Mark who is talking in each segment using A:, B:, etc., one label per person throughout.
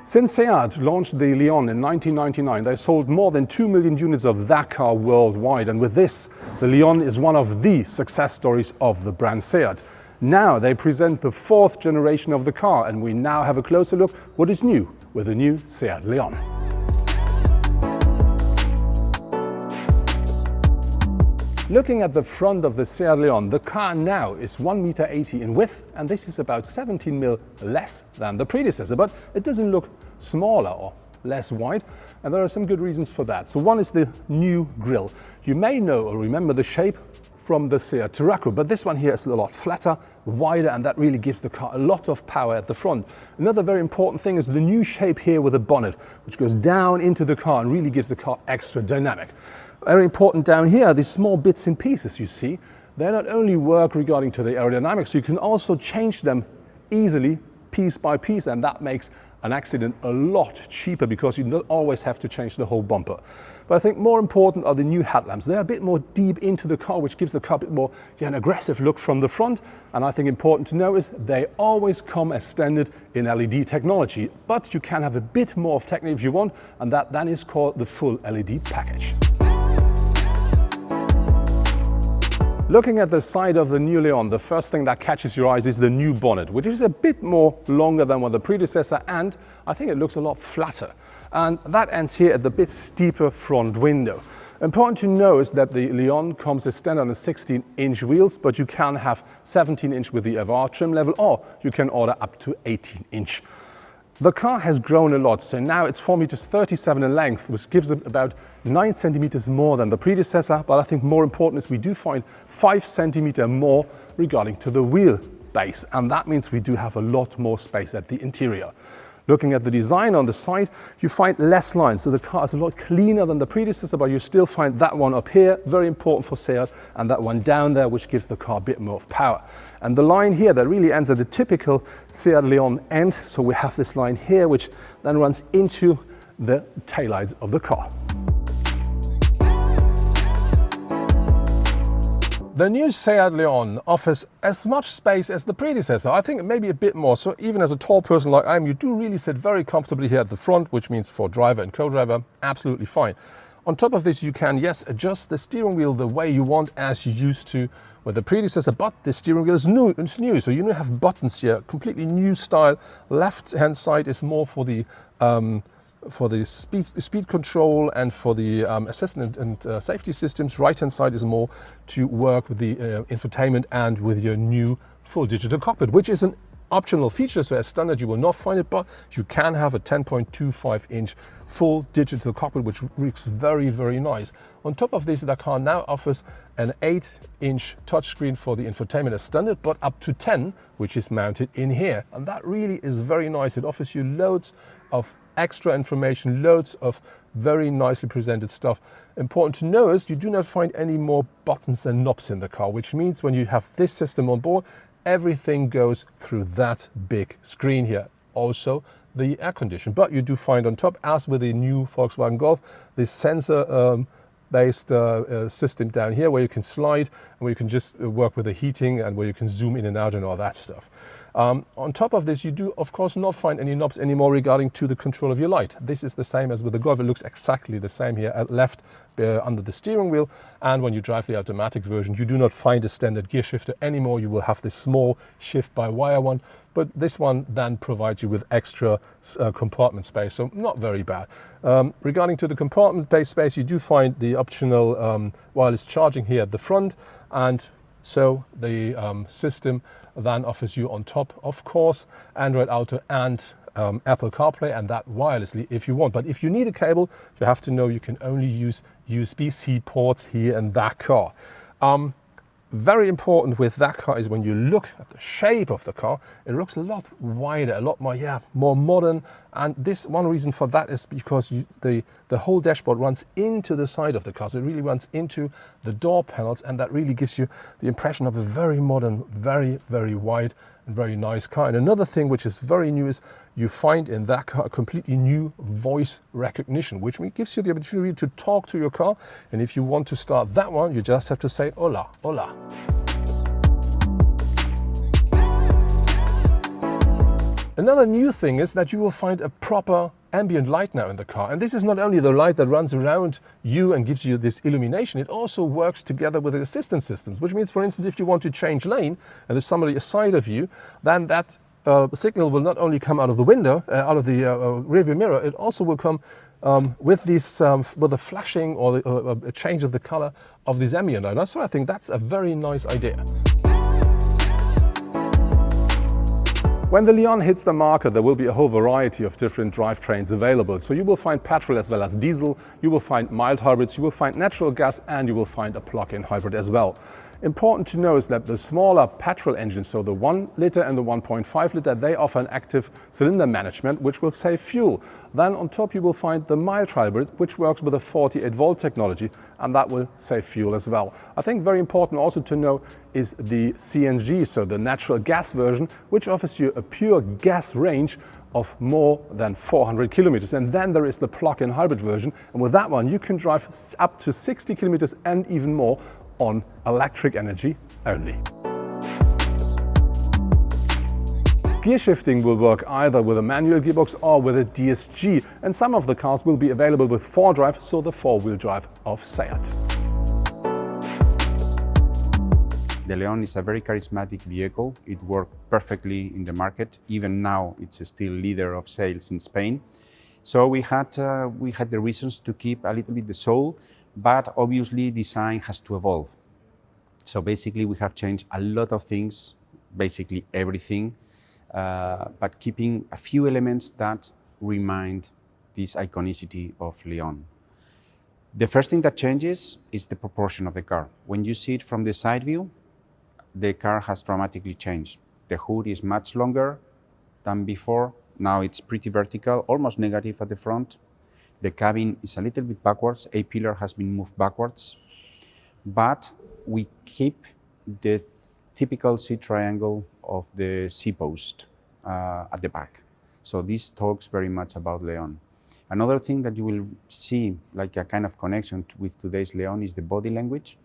A: Since Seat launched the Leon in 1999, they sold more than 2 million units of that car worldwide. And with this, the Leon is one of the success stories of the brand Seat. Now they present the fourth generation of the car, and we now have a closer look what is new with the new Seat Leon. Looking at the front of the Seat Leon, the car now is 1.80 meters in width, and this is about 17 mm less than the predecessor, but it doesn't look smaller or less wide, and there are some good reasons for that. So one is the new grille. You may know or remember the shape from the Seat Tarraco, but this one here is a lot flatter, wider, and that really gives the car a lot of power at the front. Another very important thing is the new shape here with the bonnet, which goes down into the car and really gives the car extra dynamic. Very important down here, these small bits and pieces you see, they not only work regarding to the aerodynamics, you can also change them easily, piece by piece, and that makes an accident a lot cheaper because you don't always have to change the whole bumper. But I think more important are the new headlamps. They're a bit more deep into the car, which gives the car a bit more an aggressive look from the front. And I think important to know is they always come as standard in LED technology, but you can have a bit more of technique if you want, and that then is called the full LED package. Looking at the side of the new Leon, the first thing that catches your eyes is the new bonnet, which is a bit more longer than what the predecessor, and I think it looks a lot flatter. And that ends here at the bit steeper front window. Important to know is that the Leon comes as standard on 16-inch wheels, but you can have 17-inch with the Avar trim level, or you can order up to 18-inch. The car has grown a lot, so now it's 4.37 meters in length, which gives it about 9 centimeters more than the predecessor, but I think more important is we do find 5 centimeters more regarding to the wheel base, and that means we do have a lot more space at the interior. Looking at the design on the side, you find less lines, so the car is a lot cleaner than the predecessor, but you still find that one up here, very important for Seat, and that one down there, which gives the car a bit more of power. And the line here that really ends at the typical Seat Leon end, so we have this line here, which then runs into the taillights of the car. The new Seat Leon offers as much space as the predecessor. I think maybe a bit more. So even as a tall person like I am, you do really sit very comfortably here at the front, which means for driver and co-driver, absolutely fine. On top of this, you can, yes, adjust the steering wheel the way you want as you used to with the predecessor, but the steering wheel is new. So you have buttons here, completely new style. Left-hand side is more for the speed control and for the assistance and safety systems. Right-hand side is more to work with the infotainment and with your new full digital cockpit, which is an optional feature. So as standard you will not find it, but you can have a 10.25-inch full digital cockpit, which looks very, very nice. On top of this, the car now offers an 8-inch touchscreen for the infotainment as standard, but up to 10, which is mounted in here. And that really is very nice. It offers you loads of extra information, loads of very nicely presented stuff. Important to know is you do not find any more buttons and knobs in the car, which means when you have this system on board, everything goes through that big screen here. Also the air condition, but you do find on top, as with the new Volkswagen Golf, this sensor based system down here where you can slide and where you can just work with the heating and where you can zoom in and out and all that stuff. On top of this, you do of course not find any knobs anymore regarding to the control of your light. This is the same as with the Golf. It looks exactly the same here at left under the steering wheel, and when you drive the automatic version you do not find a standard gear shifter anymore. You will have this small shift by wire one, but this one then provides you with extra compartment space, so not very bad. Regarding to the compartment-based space, you do find the optional wireless charging here at the front, and so the system then offers you on top, of course, Android Auto and Apple CarPlay, and that wirelessly if you want. But if you need a cable, you have to know you can only use USB-C ports here in that car. Very important with that car is when you look at the shape of the car, it looks a lot wider, a lot more, more modern. And this one reason for that is because the whole dashboard runs into the side of the car. So it really runs into the door panels, and that really gives you the impression of a very modern, very, very wide and very nice car. And another thing which is very new is you find in that car a completely new voice recognition, which gives you the opportunity to talk to your car. And if you want to start that one, you just have to say hola, hola. Another new thing is that you will find a proper ambient light now in the car. And this is not only the light that runs around you and gives you this illumination, it also works together with the assistance systems, which means, for instance, if you want to change lane and there's somebody aside of you, then that signal will not only come out of the window, out of the rearview mirror, it also will come with this, with the flashing or a change of the color of this ambient light. So I think that's a very nice idea. When the Leon hits the market, there will be a whole variety of different drivetrains available. So you will find petrol as well as diesel, you will find mild hybrids, you will find natural gas, and you will find a plug-in hybrid as well. Important to know is that the smaller petrol engines, so the 1 liter and the 1.5 liter, they offer an active cylinder management, which will save fuel. Then on top you will find the mild hybrid, which works with a 48 volt technology, and that will save fuel as well. I think very important also to know is the CNG, so the natural gas version, which offers you a pure gas range of more than 400 kilometers. And then there is the plug-in hybrid version, and with that one you can drive up to 60 kilometers and even more on electric energy only. Gear shifting will work either with a manual gearbox or with a DSG, and some of the cars will be available with 4-drive, so the 4-wheel drive of SEAT.
B: The Leon is a very charismatic vehicle. It worked perfectly in the market. Even now, it's still leader of sales in Spain. So we had the reasons to keep a little bit the soul, but obviously design has to evolve. So basically we have changed a lot of things, basically everything, but keeping a few elements that remind this iconicity of Leon. The first thing that changes is the proportion of the car. When you see it from the side view, the car has dramatically changed. The hood is much longer than before. Now it's pretty vertical, almost negative at the front. The cabin is a little bit backwards. A pillar has been moved backwards, but we keep the typical C triangle of the C-post at the back. So this talks very much about Leon. Another thing that you will see, like a kind of connection with today's Leon, is the body language.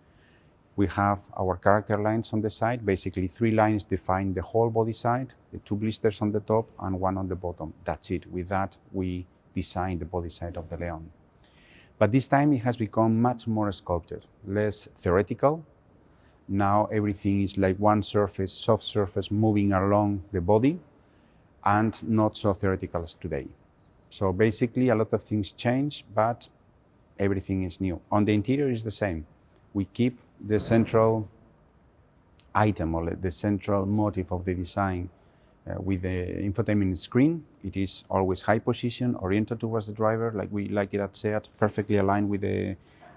B: We have our character lines on the side. Basically 3 lines define the whole body side, the 2 blisters on the top and 1 on the bottom. That's it. With that, we design the body side of the Leon. But this time it has become much more sculpted, less theoretical. Now everything is like one surface, soft surface moving along the body, and not so theoretical as today. So basically a lot of things change, but everything is new. On the interior is the same. We keep the central item or the central motive of the design with the infotainment screen. It is always high position, oriented towards the driver, like we like it at SEAT, perfectly aligned with the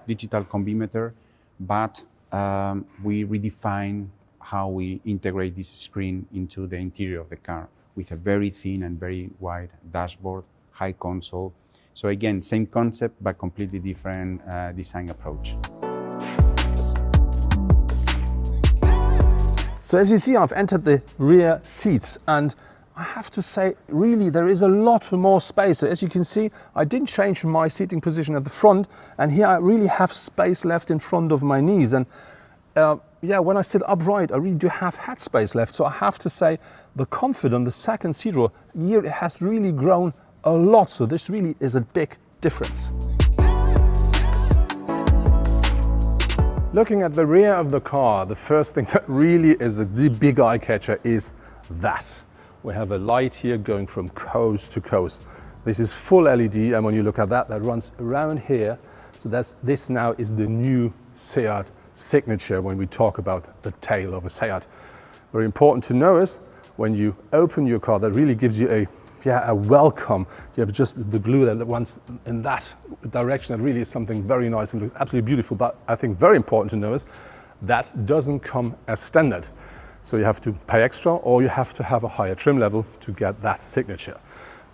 B: digital combimeter, but we redefine how we integrate this screen into the interior of the car with a very thin and very wide dashboard, high console. So again, same concept, but completely different design approach.
A: So as you see, I've entered the rear seats, and I have to say, really, there is a lot more space. So as you can see, I didn't change my seating position at the front, and here I really have space left in front of my knees. And yeah, when I sit upright, I really do have head space left. So I have to say, the comfort on the second seat row here has really grown a lot. So this really is a big difference. Looking at the rear of the car, the first thing that really is the big eye catcher is that. We have a light here going from coast to coast. This is full LED, and when you look at that, that runs around here. So this now is the new SEAT signature when we talk about the tail of a SEAT. Very important to know is when you open your car, that really gives you a welcome. You have just the glue that runs in that direction. That really is something very nice and looks absolutely beautiful. But I think very important to know is that doesn't come as standard. So you have to pay extra, or you have to have a higher trim level to get that signature.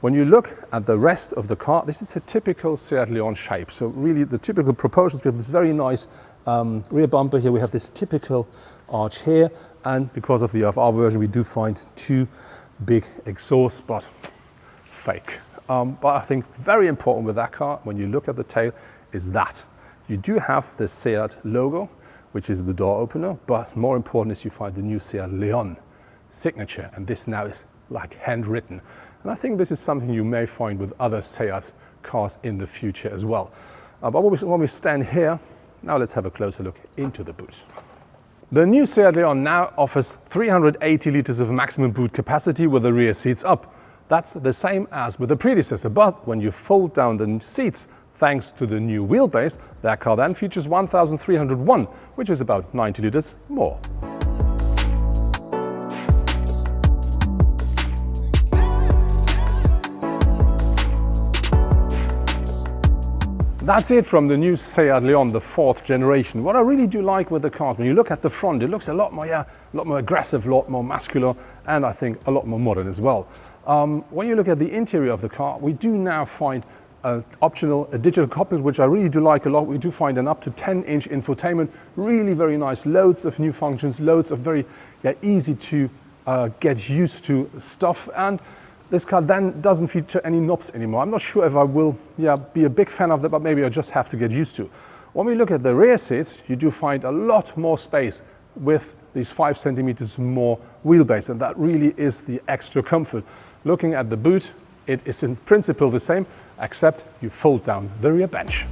A: When you look at the rest of the car, this is a typical SEAT Leon shape. So really the typical proportions, we have this very nice rear bumper here. We have this typical arch here. And because of the FR version, we do find 2 big exhausts, but fake. But I think very important with that car, when you look at the tail, is that you do have the SEAT logo, which is the door opener, but more important is you find the new SEAT Leon signature, and this now is like handwritten. And I think this is something you may find with other SEAT cars in the future as well. But when we stand here, now let's have a closer look into the boot. The new Seat Leon now offers 380 liters of maximum boot capacity with the rear seats up. That's the same as with the predecessor, but when you fold down the seats, thanks to the new wheelbase, that car then features 1,301, which is about 90 liters more. That's it from the new Seat Leon, the 4th generation. What I really do like with the cars, when you look at the front, it looks a lot more aggressive, a lot more muscular, and I think a lot more modern as well. When you look at the interior of the car, we do now find a digital cockpit, which I really do like a lot. We do find an up to 10-inch infotainment, really very nice, loads of new functions, loads of very easy to get used to stuff. And this car then doesn't feature any knobs anymore. I'm not sure if I will be a big fan of that, but maybe I just have to get used to. When we look at the rear seats, you do find a lot more space with these 5 centimeters more wheelbase, and that really is the extra comfort. Looking at the boot, it is in principle the same, except you fold down the rear bench.